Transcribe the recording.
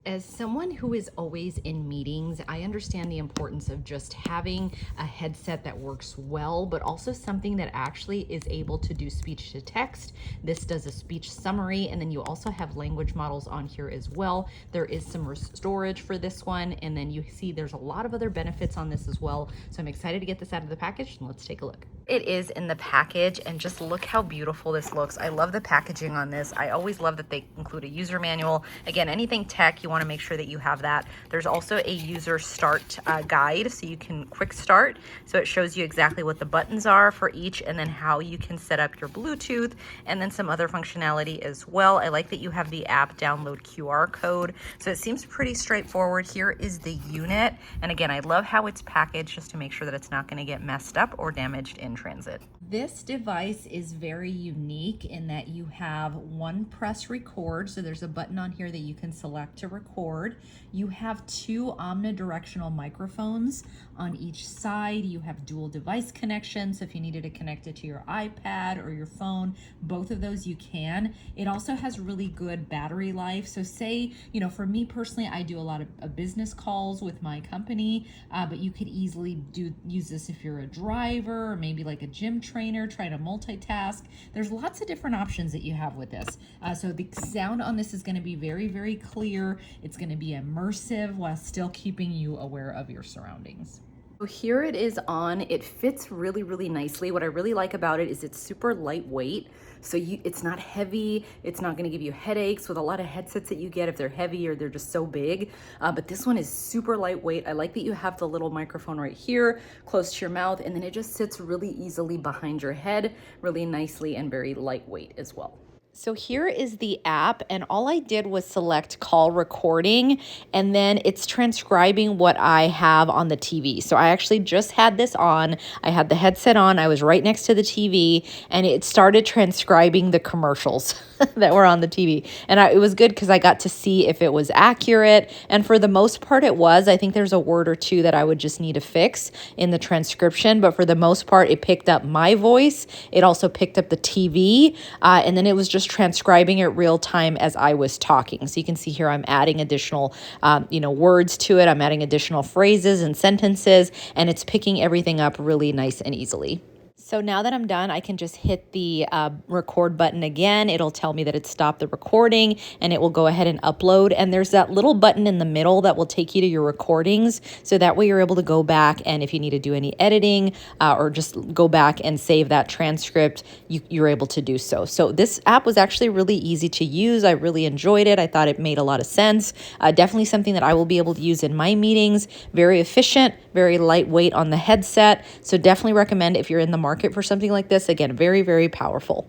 As someone who is always in meetings, I understand the importance of just having a headset that works well, but also something that actually is able to do speech to text. This does a speech summary, and then you also have language models on here as well. There is some storage for this one, and then you see there's a lot of other benefits on this as well. So I'm excited to get this out of the package, and let's take a look. It is in the package, and just look how beautiful this looks. I love the packaging on this. I always love that they include a user manual. Again, anything tech, you want to make sure that you have that. There's also a user start guide, so you can quick start. So it shows you exactly what the buttons are for each, and then how you can set up your Bluetooth, and then some other functionality as well. I like that you have the app download QR code. So it seems pretty straightforward. Here is the unit. And again, I love how it's packaged just to make sure that it's not going to get messed up or damaged in transit. This device is very unique in that you have one press record. So there's a button on here that you can select to record. You have two omnidirectional microphones on each side. You have dual device connections. So if you needed to connect it to your iPad or your phone, both of those you can. It also has really good battery life. So say, for me personally, I do a lot of business calls with my company, but you could easily use this if you're a driver or maybe like a gym trainer trying to multitask. There's lots of different options that you have with this. So the sound on this is going to be very, very clear. It's going to be immersive while still keeping you aware of your surroundings. So here it is on. It fits really, really nicely. What I really like about it is it's super lightweight. So it's not heavy. It's not going to give you headaches with a lot of headsets that you get if they're heavy or they're just so big. But this one is super lightweight. I like that you have the little microphone right here close to your mouth, and then it just sits really easily behind your head, really nicely, and very lightweight as well. So here is the app, and all I did was select call recording, and then it's transcribing what I have on the TV. So I actually just had this on. I had the headset on. I was right next to the TV, and it started transcribing the commercials that were on the TV. And it was good because I got to see if it was accurate. And for the most part, it was. I think there's a word or two that I would just need to fix in the transcription. But for the most part, it picked up my voice. It also picked up the TV. And then it was just transcribing it real time as I was talking. So you can see here I'm adding additional words to it. I'm adding additional phrases and sentences, and it's picking everything up really nice and easily. So now that I'm done, I can just hit the record button again. It'll tell me that it stopped the recording, and it will go ahead and upload. And there's that little button in the middle that will take you to your recordings. So that way you're able to go back, and if you need to do any editing or just go back and save that transcript, you're able to do so. So this app was actually really easy to use. I really enjoyed it. I thought it made a lot of sense. Definitely something that I will be able to use in my meetings. Very efficient, very lightweight on the headset. So definitely recommend if you're in the market for something like this. Again, very, very powerful.